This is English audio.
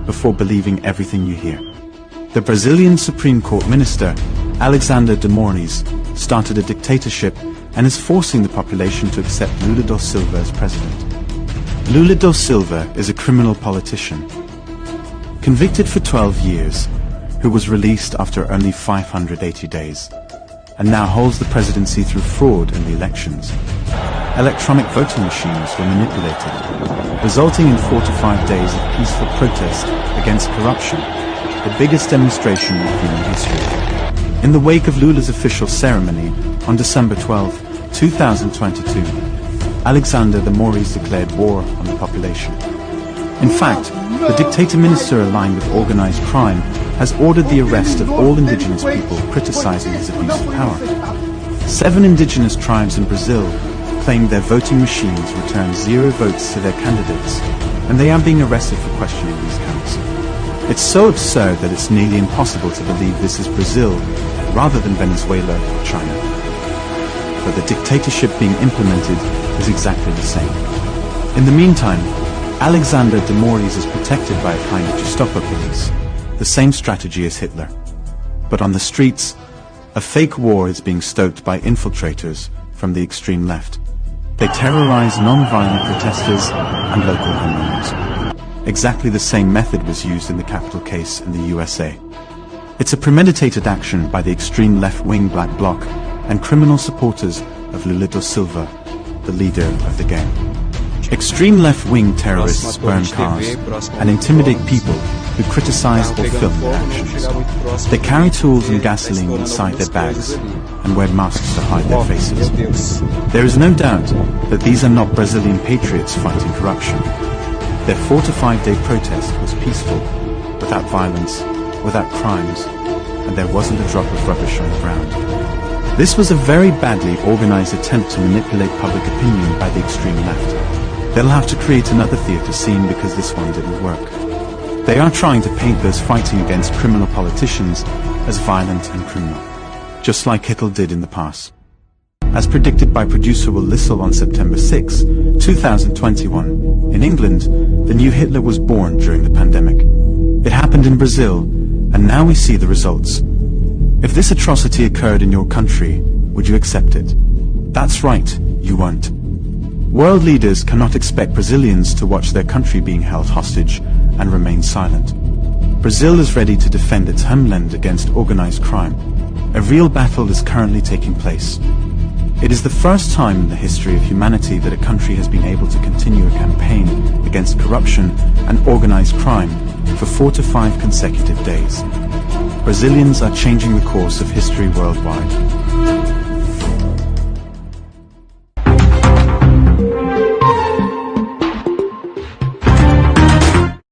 before believing everything you hear. The Brazilian Supreme Court minister, Alexander de Moraes, started a dictatorship and is forcing the population to accept Lula da Silva as president. Lula da Silva is a criminal politician, convicted for 12 years, who was released after only 580 days, and now holds the presidency through fraud in the elections. Electronic voting machines were manipulated, resulting in 4 to 5 days of peaceful protest against corruption, the biggest demonstration in human history. In the wake of Lula's official ceremony on December 12, 2022, Alexander de Moraes declared war on the population. In fact, the dictator minister aligned with organized crime has ordered the arrest of all indigenous people criticizing his abuse of power. 7 indigenous tribes in Brazil claimed their voting machines returned 0 votes to their candidates, and they are being arrested for questioning these counts. It's so absurd that it's nearly impossible to believe this is Brazil rather than Venezuela or China. But the dictatorship being implemented is exactly the same. In the meantime, Alexander de Moraes is protected by a kind of Gestapo police, the same strategy as Hitler. But on the streets, a fake war is being stoked by infiltrators from the extreme left. They terrorize non-violent protesters and local homeowners. Exactly the same method was used in the Capitol case in the USA. It's a premeditated action by the extreme left-wing Black Bloc and criminal supporters of Lula da Silva, the leader of the gang. Extreme left-wing terrorists burn cars and intimidate people who criticize or film their actions. They carry tools and gasoline inside their bags and wear masks to hide their faces. There is no doubt that these are not Brazilian patriots fighting corruption. Their 4 to 5 day protest was peaceful, without violence, without crimes, and there wasn't a drop of rubbish on the ground. This was a very badly organized attempt to manipulate public opinion by the extreme left. They'll have to create another theater scene because this one didn't work. They are trying to paint those fighting against criminal politicians as violent and criminal, just like Hitler did in the past. As predicted by producer Will Lissel on September 6, 2021, in England, the new Hitler was born during the pandemic. It happened in Brazil, and now we see the results. If this atrocity occurred in your country, would you accept it? That's right, you won't. World leaders cannot expect Brazilians to watch their country being held hostage and remain silent. Brazil is ready to defend its homeland against organized crime. A real battle is currently taking place. It is the first time in the history of humanity that a country has been able to continue a campaign against corruption and organized crime for 4 to 5 consecutive days. Brazilians are changing the course of history worldwide.